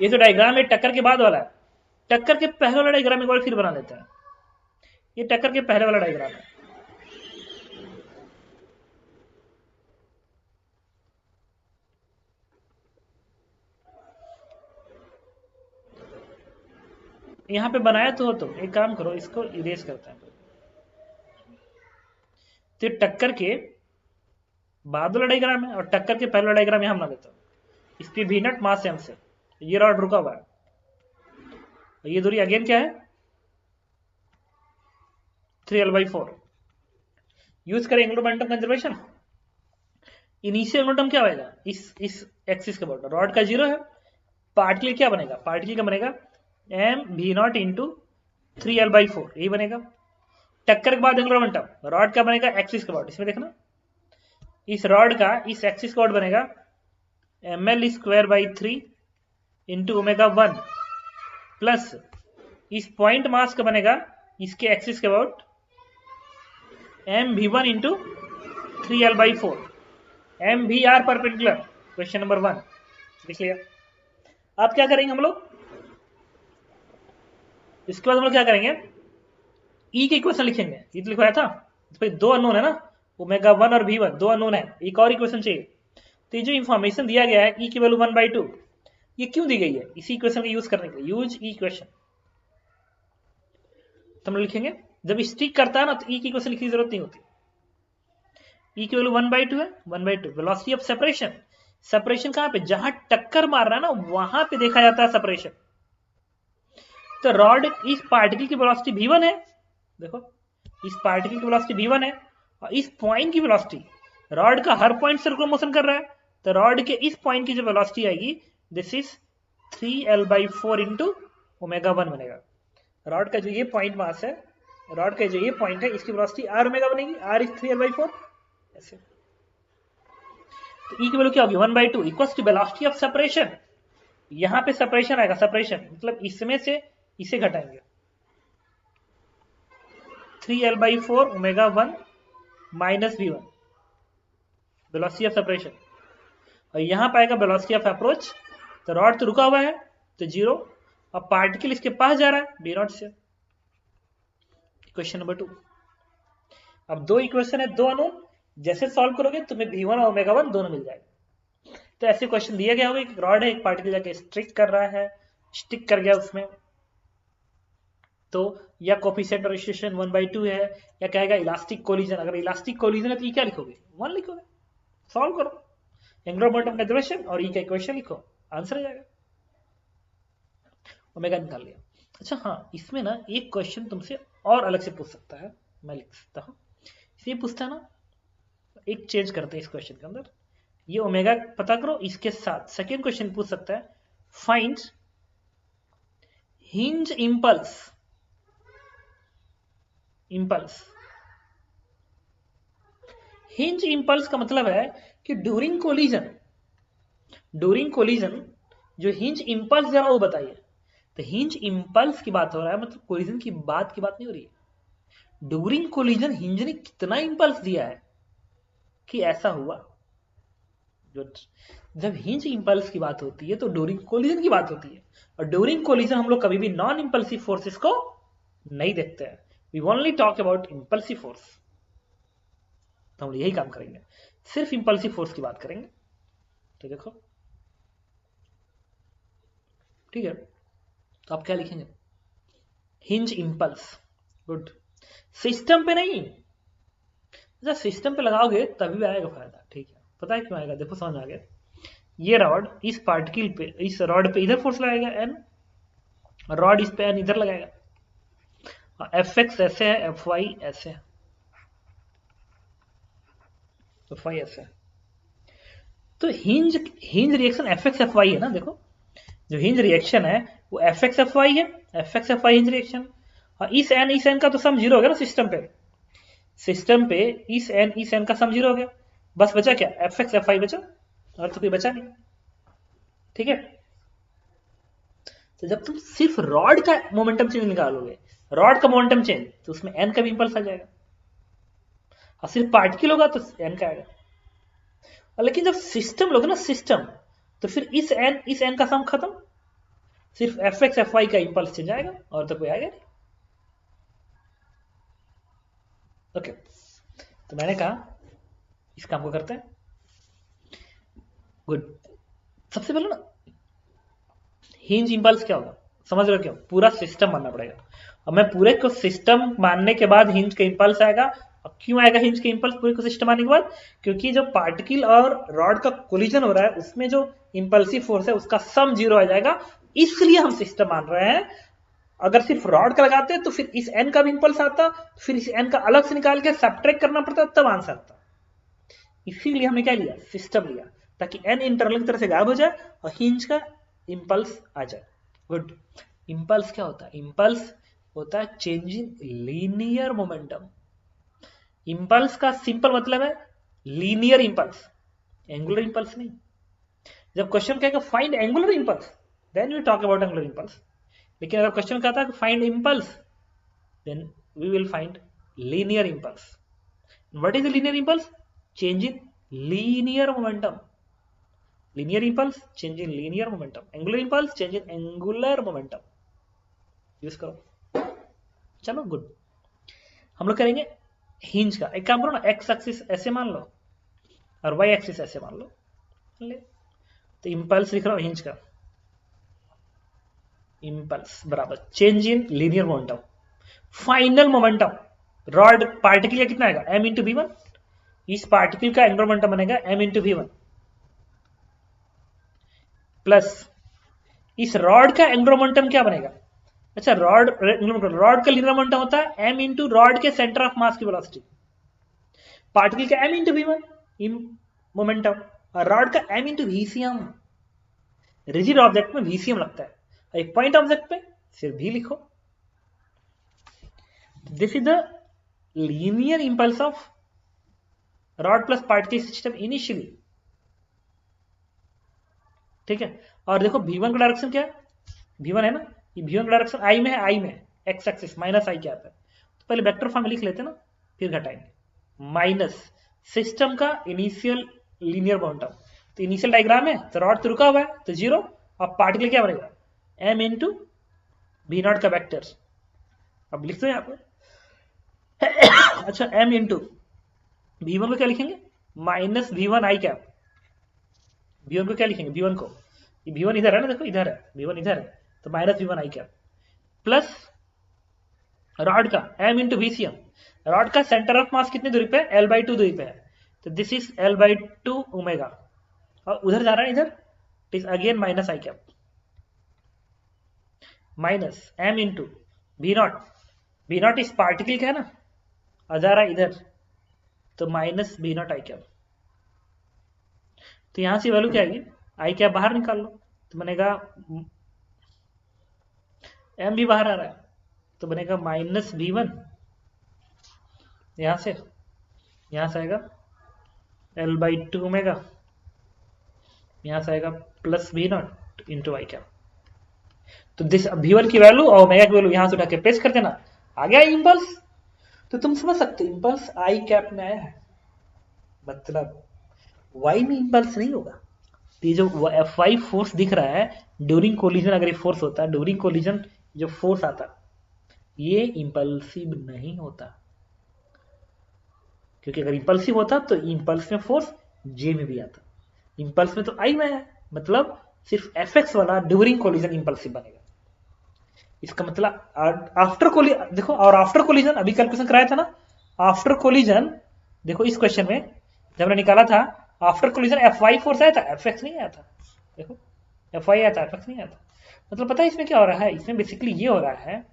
ये जो डायग्राम है टक्कर के बाद वाला है। टक्कर के पहले वाला डायग्राम एक बार फिर बना लेते हैं। ये टक्कर के पहले वाला डायग्राम है। यहां पे बनाया तो हो, तुम एक काम करो, इसको इरेज करते हैं। तो टक्कर के बाद वाला डायग्राम है और टक्कर के पहले वाला डायग्राम यहां बना देता हूं। इस पे V0 मास m से, ये रॉड रुका हुआ है और ये दूरी अगेन क्या है, 3L/4। यूज करें angular momentum conservation. Initial momentum क्या होगा, इस एक्सिस के अबाउट, रॉड का 0 है, पार्टिकल क्या बनेगा, पार्टिकल का बनेगा mv0 इंटू 3L/4, यही बनेगा। टक्कर के बाद एंगुलर मोमेंटम, रॉड का बनेगा एक्सिस के अबाउट, इसमें देखना इस रॉड का इस एक्सिस का अबाउट बनेगा ml²/3 इंटू ओमेगा 1 प्लस इस पॉइंट मास का बनेगा इसके एक्सिस के about mv1 into 3L/4, mvr perpendicular, question number 1 लिख लिया। आप क्या करेंगे हम लोग, इसके बाद हम लोग क्या करेंगे, ई के इक्वेशन लिखेंगे, ये तो लिखवाया था, इस पे दो अननोन है ना, ओमेगा 1 और v1 दो अननोन है, एक और इक्वेशन चाहिए। तो ये जो इन्फॉर्मेशन दिया गया है ई की वैल्यू 1/2, ये क्यों दी गई है, इसी इक्वेशन का यूज करने के लिए, यूज ई इक्वेशन। तो हम लिखेंगे जब स्टिक करता है ना तो ई की इक्वेशन लिखने की जरूरत नहीं होती, ई की वैल्यू 1/2 है, 1/2 वेलोसिटी ऑफ सेपरेशन, सेपरेशन कहां पे, जहां टक्कर मार रहा है ना वहां पे देखा जाता है सेपरेशन। तो रॉड इस पार्टिकल की वेलोसिटी v1 है, देखो इस पार्टिकल की वेलोसिटी v1 है, और इस पॉइंट की वेलोसिटी, रॉड का हर पॉइंट सर्कुलर मोशन कर रहा है, तो रॉड के इस पॉइंट की जो वेलोसिटी आएगी this is 3l/4 into omega 1 बनेगा। रॉड का जो ये पॉइंट मास है, रॉड का जो ये पॉइंट है, इसकी वेलोसिटी r ओमेगा बनेगी, r इज 3l/4 ऐसे। तो ई की वैल्यू क्या होगी 1/2 equals to velocity of separation, यहां पे सेपरेशन आएगा, सेपरेशन मतलब इसमें से इसे घटाएंगे, 3l/4 omega 1 minus v1 velocity of separation, और यहां पाएगा वेलोसिटी ऑफ अप्रोच, तो रॉड तो रुका हुआ है तो 0, अब पार्टिकल इसके पास जा रहा है b0 से। क्वेश्चन नंबर 2, अब दो इक्वेशन है, दो अननोन, जैसे सॉल्व करोगे तुम्हें v1 और ओमेगा 1 दोनों मिल जाएगा। तो ऐसे क्वेश्चन दिया गया होगा, एक रॉड है, एक पार्टिकल जाके स्ट्रिक कर रहा है, स्टिक कर गया उसमें, तो या कोफिशिएंट ऑफ रेस्ट्रिक्शन 1/2 है, या कहेगा इलास्टिक कोलिजन, अगर इलास्टिक कोलिजन है तो ये क्या लिखोगे 1 लिखोगे, सॉल्व करो, एंगुलर मोमेंटम कंजर्वेशन और ई का इक्वेशन लिखो, आंसर आ जाएगा, ओमेगा निकाल लिया। अच्छा हाँ, इसमें ना एक क्वेश्चन तुमसे और अलग से पूछ सकता है, मैं लिख सकता हूँ, ये पूछता है ना, एक चेंज करते हैं इस क्वेश्चन के अंदर, ये ओमेगा पता करो, इसके साथ सेकेंड क्वेश्चन पूछ सकता है, find hinge impulse, impulse, hinge impulse का मतलब है कि ड्यूरिंग कोलिजन, ड्यूरिंग कोलिजन जो हिंज इंपल्स जरा वो बताइए। तो हिंज इंपल्स की बात हो रहा है, मतलब कोलिजन की बात नहीं हो रही है, ड्यूरिंग कोलिजन हिंज ने कितना इंपल्स दिया है कि ऐसा हुआ। जब हिंज इंपल्स की बात होती है तो ड्यूरिंग कोलिजन की बात होती है, और ड्यूरिंग कोलिजन हम लोग कभी भी नॉन इंपल्सिव फोर्सेस को नहीं देखते हैं, we only talk about impulsive force. तो हम यही काम करेंगे, सिर्फ इंपल्सिव फोर्स की बात करेंगे। तो देखो ठीक है, तो आप क्या लिखेंगे, हिंज इंपल्स, गुड, सिस्टम पे नहीं, जब सिस्टम पे लगाओगे तभी भी आएगा फायदा, ठीक है, पता है क्यों आएगा, देखो समझ आ गया, ये रॉड इस पार्टिकल पे, इस रॉड पे इधर फोर्स लगाएगा एन, रॉड इस पे एन इधर लगाएगा, एफ एक्स ऐसे है, एफ वाई ऐसे है, एफ वाई ऐसे है, तो hinge reaction F X F Y है ना, देखो जो हिंज रिएक्शन है वो एफ एक्स एफ वाई है, F X F Y hinge reaction, और इस एन का तो सम 0 हो गया ना सिस्टम पे, सिस्टम पे इस एन का सम 0 हो गया, बस बचा क्या, एफ एक्स एफ वाई बचा, और तो कोई बचा नहीं, ठीक है। तो जब तुम सिर्फ रॉड का मोमेंटम चेंज निकालोगे, रॉड का मोमेंटम चेंज, तो उसमें एन का भी इंपल्स आ जाएगा, और सिर्फ पार्टिकल होगा तो एन का आएगा, और लेकिन जब सिस्टम लोगे ना सिस्टम, तो फिर इस एन का सम खत्म, सिर्फ एफ एक्स एफ वाई का इंपल्स चेंज आएगा और तो कोई आएगा नहीं। ओके, तो मैंने कहा इस काम को करते हैं, गुड। सबसे पहले ना हिंज इंपल्स क्या होगा समझ रहे हो, क्यों पूरा सिस्टम मानना पड़ेगा, अब मैं पूरे को सिस्टम मानने के बाद हिंज का इंपल्स आएगा, और क्यों आएगा हिंज का इंपल्स पूरे को सिस्टम मानने के बाद, क्योंकि जो पार्टिकल और रॉड का कोलिजन हो रहा है उसमें जो इंपल्सिव फोर्स है उसका सम 0 आ जाएगा, इसलिए हम सिस्टम मान रहे हैं। अगर सिर्फ रॉड का लगाते तो फिर इस एन का भी इंपल्स आता, फिर इस एन का अलग से निकाल के सब्ट्रैक्ट करना पड़ता, तब आंसर आता, इसीलिए हमने क्या लिया, सिस्टम लिया, ताकि एन इंटरनल की तरफ से गायब हो जाए और हिंज का इंपल्स आ जाए, गुड। इंपल्स क्या होता है, इंपल्स होता है change in linear momentum, impulse का सिंपल मतलब है लीनियर इंपल्स, एंगुलर इंपल्स नहीं। जब क्वेश्चन कहेगा find angular impulse then we talk about angular impulse, लेकिन अगर क्वेश्चन कहता है find impulse then we will find linear impulse. What is linear impulse, change in linear momentum, linear impulse change in linear momentum, angular impulse change in angular momentum. Use करो, चलो good. हम लोग करेंगे hinge का। एक काम करो ना, एक्स एक्सिस ऐसे मान लो और वाई एक्सिस ऐसे मान लो, ले तो इंपल्स लिख रहा हूं हिंज का, इंपल्स बराबर change in linear momentum, final momentum. Rod particle का कितना आएगा, m इंटू v1, इस पार्टिकल का एंगुलर मोमेंटम बनेगा m इंटू v1 प्लस इस रॉड का एंगुलर मोमेंटम क्या बनेगा। अच्छा, रॉड का लीनियर मोमेंटम होता है m इंटू रॉड के सेंटर ऑफ मास की वेलोसिटी, पार्टिकल का m इंटू v1 मोमेंटम, और रॉड का m into vcm। Rigid object में vcm लगता है, एक पॉइंट ऑब्जेक्ट पे सिर्फ v लिखो। This is the linear impulse of rod plus particle system initially, ठीक है। और देखो v1 का डायरेक्शन क्या है, v1 है ना, ये v1 का डायरेक्शन i में है, i में x एक्सिस माइनस i क्या आता है, तो पहले वेक्टर फॉर्म में लिख लेते हैं ना, फिर घटाएंगे। माइनस सिस्टम का इनिशियल लीनियर मोमेंटम, तो इनिशियल डायग्राम है तो रॉड तो रुका हुआ है तो जीरो, और पार्टिकल क्या बनेगा m इंटू वी नॉट का वेक्टर, अब लिख दो यहाँ पे। अच्छा, m इंटू v1 को क्या लिखेंगे, minus v1 i cap, v1 को क्या लिखेंगे, v1 को, ये v1 इधर है ना, देखो इधर है v1 इधर है, तो minus v1 i cap plus rod का m इंटू vcm, रॉड का सेंटर ऑफ मास कितनी दूरी पे है, l/2 दूरी पे है, तो दिस इज l/2 ओमेगा, और उधर जा रहा है इधर, it is again minus i cap minus m into v not इस पार्टिकल का है ना, और जा रहा है इधर, तो minus v not i cap. तो यहां से वैल्यू क्या आएगी, i कैप बाहर निकाल लो तो बनेगा, m भी बाहर आ रहा है तो बनेगा माइनस v1, यहां से आएगा l/2 ओमेगा, यहां से आएगा plus v not into i cap. तो दिस v1 की वैल्यू और ओमेगा की वैल्यू यहां से उठा के पेस्ट कर देना, आ गया इंपल्स। तो तुम समझ सकते हो इंपल्स i कैप में आया है, मतलब y में इंपल्स नहीं होगा। ये जो Fy फोर्स दिख रहा है ड्यूरिंग कोलिजन, अगर ये फोर्स होता है ड्यूरिंग कोलिजन, जो फोर्स आता ये इंपल्सिव नहीं होता, क्योंकि अगर इंपल्सिव होता तो इंपल्स में फोर्स J में भी आता, इंपल्स में तो I में है, मतलब सिर्फ Fx वाला ड्यूरिंग कोलिजन इंपल्सिव बनेगा। इसका मतलब आफ्टर कोलिजन, देखो, और आफ्टर कोलिजन अभी कैलकुलेशन कराया था ना, आफ्टर कोलिजन देखो इस क्वेश्चन में जब हमने निकाला था, आफ्टर कोलिजन Fy फोर्स आया था, Fx नहीं आया था, देखो Fy आया था, Fx नहीं आया था। मतलब पता है इसमें क्या हो रहा है, इसमें बेसिकली ये हो रहा है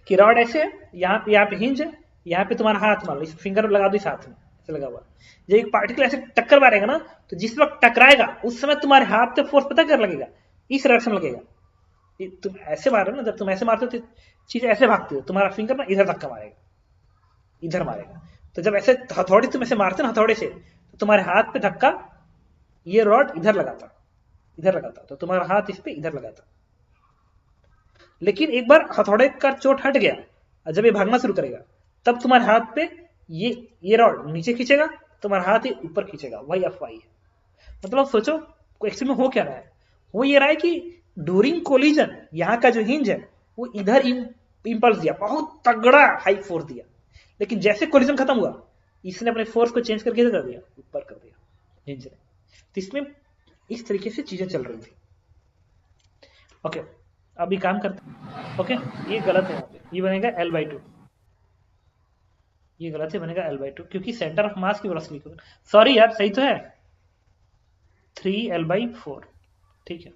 कि रॉड ऐसे है, यहाँ पे हिंज है, यहाँ पे तुम्हारा हाथ मान लो, इस फिंगर लगा दो इस हाथ में ऐसे लगा हुआ, जब एक पार्टिकल ऐसे टक्कर मारेगा ना, तो जिस वक्त टकराएगा उस समय तुम्हारे हाथ पे फोर्स पता कर लगेगा, इस डायरेक्शन लगेगा। तुम ऐसे मार रहे हो ना, जब तुम ऐसे मारते हो तो चीज ऐसे भागती हो, तुम्हारा फिंगर ना इधर धक्का मारेगा, इधर मारेगा, तो जब ऐसे हथौड़ी तुम ऐसे मारते ना हथौड़े से, तो तुम्हारे हाथ पे धक्का, ये रॉड इधर लगाता, तो तुम्हारा हाथ इस पे इधर लगाता। लेकिन एक बार हथौड़े का चोट हट गया, और जब ये भागना शुरू करेगा तब तुम्हारे हाथ पे ये रॉड नीचे खींचेगा, तुम्हारा हाथ ये ऊपर खींचेगा, वही Fy है। मतलब सोचो एक्चुअली में हो क्या रहा है, हो ये रहा है कि ड्यूरिंग कोलिजन यहाँ का जो हिंज है वो इधर इंपल्स दिया, बहुत तगड़ा हाई फोर्स दिया, लेकिन जैसे कोलिजन खत्म हुआ इसने अपने फोर्स को चेंज करके कर दिया, ऊपर कर दिया हिंज ने। तो इसमें इस तरीके से चीजें चल रही थी। ओके, अभी काम करते हैं। ओके, ये गलत है, यहाँ पे ये बनेगा l/2, ये गलत है, बनेगा l/2, क्योंकि सेंटर ऑफ मास की वेलोसिटी, सॉरी यार, सही तो है 3l/4, ठीक है।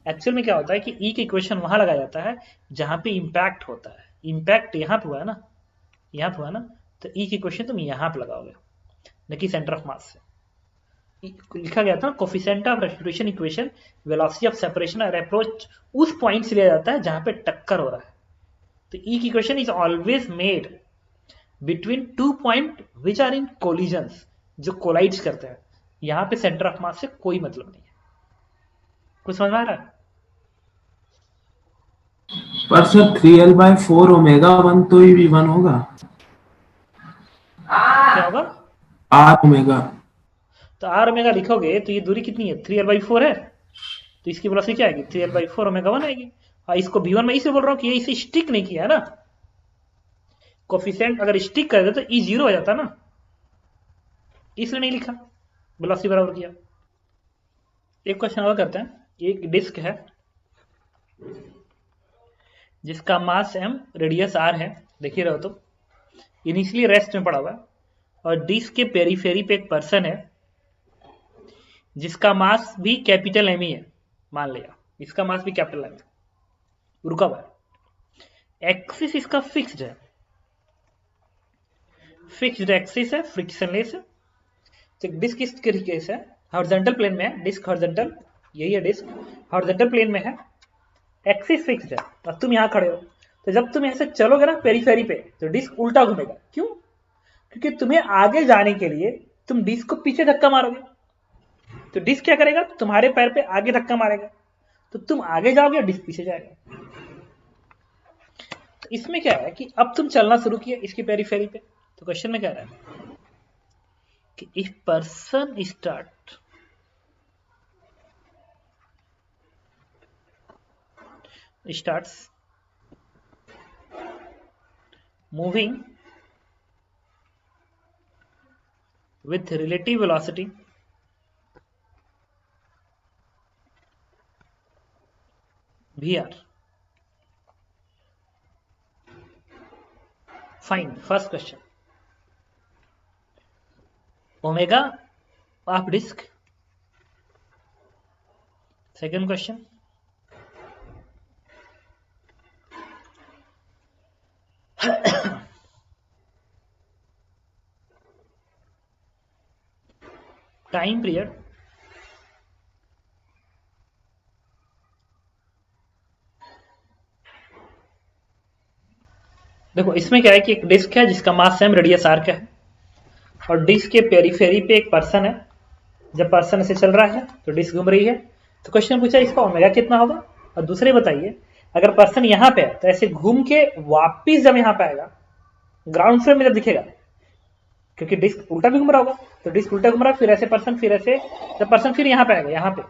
एक्चुअल में क्या होता है कि E की इक्वेशन वहां लगाया जाता है जहां पे इंपैक्ट होता है, इंपैक्ट यहाँ पे हुआ है ना, यहाँ पे हुआ ना, तो E की इक्वेशन तुम यहाँ पे लगाओगे, न कि सेंटर ऑफ मास से। लिखा गया था coefficient of restitution equation, velocity of separation और अप्रोच उस पॉइंट से लिया जाता है जहां पे टक्कर हो रहा है। तो E की equation is always made between 2 point which are in collisions, जो कोलाइड्स करते हैं। यहां पे सेंटर ऑफ मास से कोई मतलब नहीं है। कुछ समझ में आ रहा है? पर सर 3l/4 ओमेगा 1 तो ही v1 होगा, क्या होगा, r ओमेगा। तो आर ओमेगा लिखोगे तो ये दूरी कितनी है, 3l/4 है, तो इसकी वेलोसिटी क्या आएगी, 3l/4 ओमेगा 1 आएगी। और इसको v1 मैं इसलिए बोल रहा हूँ कि ये इसे स्टिक नहीं किया है ना, कोफिशिएंट अगर स्टिक कर दे तो ई 0 हो जाता ना, इसलिए नहीं लिखा, वेलोसिटी बराबर किया। एक क्वेश्चन और करते हैं। एक डिस्क है जिसका मास m, रेडियस r है, देखिए रहो तो इनिशियली रेस्ट में पड़ा हुआ है, और डिस्क के पेरीफेरी पे एक पर्सन है जिसका मास भी कैपिटल एम ही है, मान लिया इसका मास भी कैपिटल एम है, रुका हुआ है। एक्सिस इसका फिक्स्ड है, फिक्स्ड एक्सिस है, फ्रिक्शनलेस है। तो डिस्क इस तरीके से हॉरिजॉन्टल प्लेन में है, डिस्क हॉरिजॉन्टल, यही है डिस्क हॉरिजॉन्टल प्लेन में है, एक्सिस फिक्स्ड है, और तुम यहां खड़े हो, तो जब तुम यहां से चलोगे ना पेरीफेरी पे तो डिस्क उल्टा घूमेगा। क्यों? क्योंकि तुम्हें आगे जाने के लिए तुम डिस्क को पीछे धक्का मारोगे, तो डिस्क क्या करेगा, तुम्हारे पैर पे आगे धक्का मारेगा, तो तुम आगे जाओगे, डिस्क पीछे जाएगा। तो इसमें क्या है कि अब तुम चलना शुरू किया इसकी पेरीफेरी पे, तो क्वेश्चन में कह रहा है कि if person starts moving with relative velocity vr, fine, first question, omega of disk, second question, time period, देखो इसमें क्या है कि एक डिस्क है जिसका मास m, रेडियस r का है, और डिस्क के पेरीफेरी पे एक पर्सन है, जब पर्सन ऐसे चल रहा है तो डिस्क घूम रही है। तो क्वेश्चन पूछा इसका ओमेगा कितना होगा, और दूसरे बताइए अगर पर्सन यहां पे है तो ऐसे घूम के वापिस जब यहां पे आएगा, ग्राउंड फ्रेम में जब दिखेगा, क्योंकि डिस्क उल्टा भी घूम रहा होगा, तो डिस्क उल्टा घूम रहा है, फिर ऐसे पर्सन, फिर ऐसे, जब पर्सन फिर यहां पे आएगा, यहां पे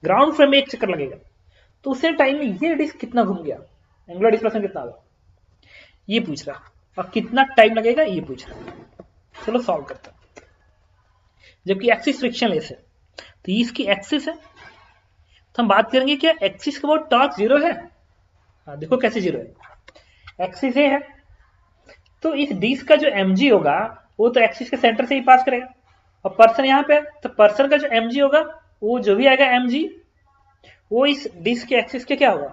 ग्राउंड फ्रेम में एक चक्कर लगेगा, तो उसी टाइम में ये डिस्क कितना घूम गया, एंगुलर डिस्प्लेसमेंट कितना होगा, ये पूछ रहा, और कितना टाइम लगेगा ये पूछ रहा। चलो सॉल्व करते हैं। जबकि एक्सिस फ्रिक्शनलेस है, तो इसकी एक्सिस है, तो हम बात करेंगे क्या एक्सिस के बाद टॉर्क जीरो है। हाँ देखो कैसे जीरो है, एक्सिस ए है, तो इस डिस्क का जो mg होगा वो तो एक्सिस के सेंटर से ही पास करेगा, और पर्सन यहाँ पे है तो पर्सन का जो mg होगा वो जो भी आएगा mg वो इस डिस्क के एक्सिस के क्या होगा,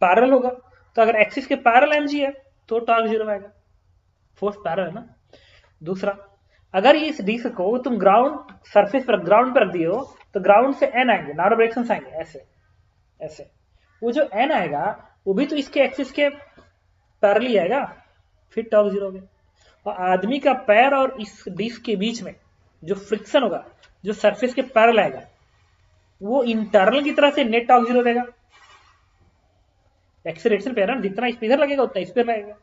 पैरेलल होगा। तो अगर एक्सिस के पैरेलल mg है तो टॉर्क जीरो आएगा, फोर्स पैरेलल है ना। दूसरा, अगर इस डिस्क को तुम ग्राउंड सरफेस पर, ग्राउंड पर रख दिए हो तो ग्राउंड से n आएंगे, नारो डायरेक्शन आएंगे, ऐसे ऐसे, वो जो n आएगा वो भी तो इसके एक्सिस के पैरेलल ही आएगा, फिर टॉर्क जीरो हो गया। और आदमी का पैर और इस डिस्क के बीच में जो फ्रिक्शन होगा, जो सरफेस के पैरेलल आएगा, वो इंटरनल की तरह से नेट टॉर्क जीरो देगा। एक्सेलरेशन पेयर जितना इधर लगेगा उतना इस पर लगेगा,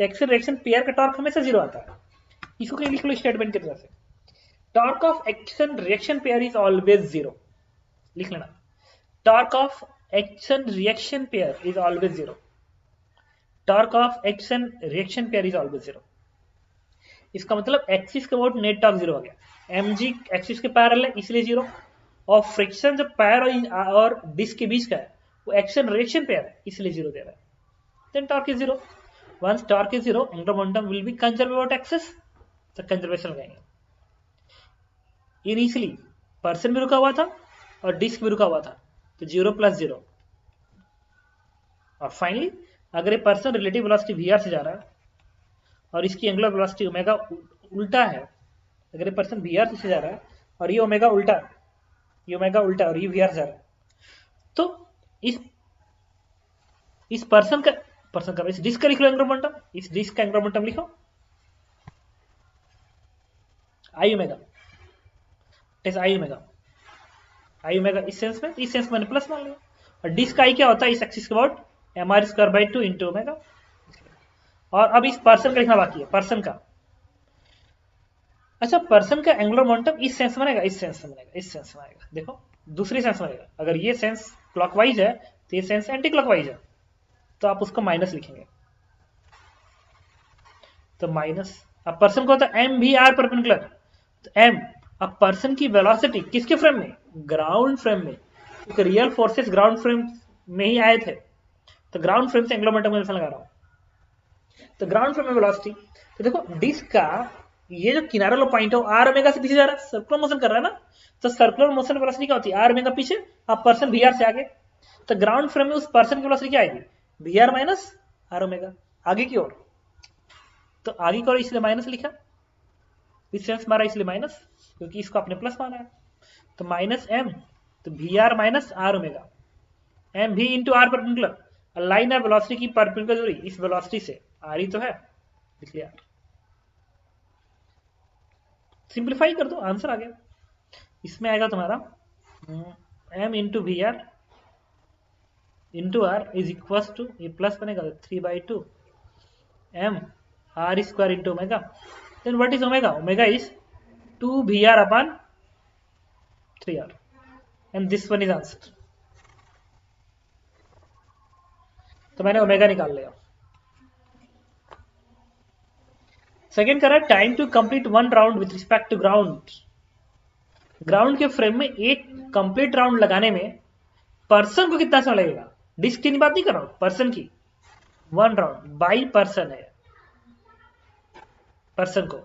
तो एक्सेलरेशन पेयर का टॉर्क हमेशा जीरो आता है। इसको कहीं लिख लो स्टेटमेंट की तरह से, torque of action reaction pair is always zero, लिख लेना, torque of action reaction pair is always zero, torque of action reaction pair is always zero. इसका मतलब एक्सिस के अबाउट नेट टॉर्क जीरो हो गया, mg एक्सिस के parallel है इसलिए जीरो, और फ्रिक्शन जो पैर और डिस्क के बीच का है वो एक्शन रिएक्शन पेयर है इसलिए जीरो दे रहा है, then torque is zero. Once torque is zero angular momentum will be conserve about axis, तो कंजर्वेशन लगाएंगे। इनिशियली पर्सन भी रुका हुआ था और डिस्क भी रुका हुआ था, तो जीरो प्लस जीरो, और फाइनली अगर ये पर्सन रिलेटिव वेलोसिटी वी से जा रहा है और इसकी एंगुलर वेलोसिटी ओमेगा उल्टा है, अगर ये पर्सन वी से जा रहा है और ये ओमेगा उल्टा, ये ओमेगा उल्टा और ये वी से जा रहा है, तो इस पर्सन का इस डिस्क का लिख लो एंगुलर मोमेंटम, इस डिस्क का एंगुलर मोमेंटम लिखो आई ओमेगा, आई ओमेगा इस सेंस में, इस सेंस में मैंने प्लस मान लिया, और डिस्क आई क्या होता है इस एक्सिस के अबाउट mr² इंटू ओमेगा। और अब इस पर्सन का लिखना बाकी है, पर्सन का अच्छा, पर्सन का एंगुलर मोमेंटम इस सेंस में आएगा, इस सेंस में आएगा, इस सेंस में आएगा। देखो दूसरी सेंस में आएगा। अगर ये सेंस क्लॉकवाइज है तो ये सेंस एंटी क्लॉकवाइज है, तो आप उसको माइनस लिखेंगे। तो माइनस, अब पर्सन को होता है एम वी आर परपेंडिकुलर, तो एम, अब पर्सन की वेलोसिटी किसके फ्रेम में, ग्राउंड फ्रेम में, क्योंकि रियल फोर्सेस ग्राउंड फ्रेम में ही आए थे, तो ग्राउंड फ्रेम से एंगुलर मोमेंटम लगा रहा हूं। तो ग्राउंड फ्रेम में वेलोसिटी, तो देखो डिस्क का ये जो किनारा वाला पॉइंट है वो आर ओमेगा से पीछे जा रहा है, सर्कुलर मोशन कर रहा है ना, तो सर्कुलर मोशन वेलोसिटी क्या होती है, आर ओमेगा पीछे, अब पर्सन वी आर से आगे, तो ग्राउंड फ्रेम में उस पर्सन की वेलोसिटी क्या आएगी, v r minus r omega, आगे की ओर। तो आगे की ओर इसलिए माइनस लिखा, इस सेंस मारा इसलिए माइनस, क्योंकि इसको आपने प्लस माना है। तो माइनस एम, तो v r minus r omega, M v into r perpendicular, line है वेलोसिटी की परपेंडिकुलर दूरी इस वेलोसिटी से, आर ही तो है, इसलिए आर। सिंप्लीफाई कर दो, आंसर आ गया। इसमें आएगा तुम्हारा M into v r is equal to, ये प्लस बनेगा 3/2 M R square into omega, then what is omega, omega is 2 v r upon 3r, and this one is answer. तो मैंने ओमेगा निकाल लिया। सेकेंड कर रहा है time to complete one round with respect to ground. Ground के frame में एक कंप्लीट राउंड लगाने में पर्सन को कितना समय लगेगा, डिस्क की बात नहीं कर रहा हूं, पर्सन की, वन राउंड बाई पर्सन है, पर्सन को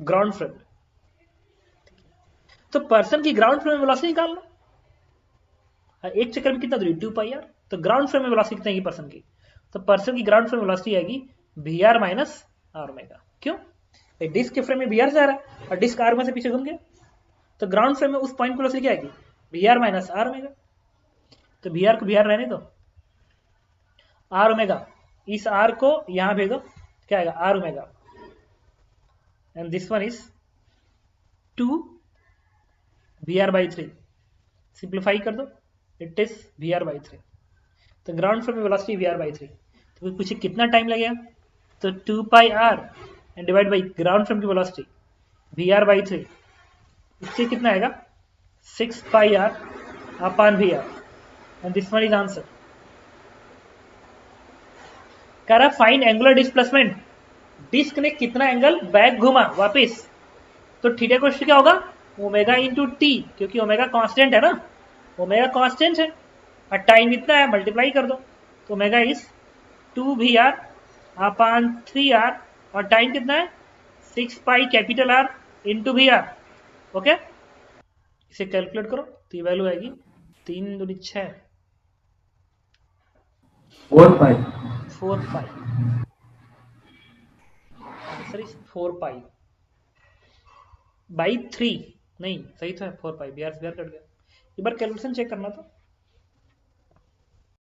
ग्राउंड फ्रेम में, तो पर्सन की ग्राउंड फ्रेम में वेलोसिटी निकाल लो, एक चक्कर में कितना दूरी 2πr, तो ग्राउंड फ्रेम में वेलोसिटी कितनी आएगी पर्सन की, तो पर्सन की ग्राउंड फ्रेम वेलोसिटी आएगी v r minus r omega. क्यों, डिस्क के फ्रेम में वी आर जा रहा है और डिस्क आर में से पीछे घूम गया, तो ग्राउंड फ्रेम में उस पॉइंट की वेलोसिटी क्या आएगी, v r minus r omega. तो वी आर को वी आर रहने दो, आर ओमेगा, इस आर को यहां भेजो, क्या आएगा r omega, and this one is 2 v r by 3, simplify कर दो, it is v r by 3। तो ग्राउंड फ्रेम में वेलोसिटी वी आर बाई 3, तो पूछे कितना टाइम लगेगा, तो 2πr and divide by ground frame की वेलोसिटी वी आर बाई 3, इससे कितना आएगा 6πr upon v r, and this one is answer. कह रहा फाइंड एंगुलर डिस्प्लेसमेंट, डिस्क ने कितना एंगल बैक घुमा वापिस, तो थीटा को क्या होगा ओमेगा इंटू टी, क्योंकि ओमेगा कांस्टेंट है ना, ओमेगा कांस्टेंट है और टाइम इतना है, मल्टीप्लाई कर दो, तो omega is 2 v r upon 3r, और टाइम कितना है 6π capital R into v r. Okay, इसे कैलकुलेट करो तो ये वैल्यू आएगी 3 दूनी 6, 4π, 4π, आंसर इज 4π बाई 3, नहीं सही तो है 4π, बिहार कट गया, एक बार कैलकुलेशन चेक करना था।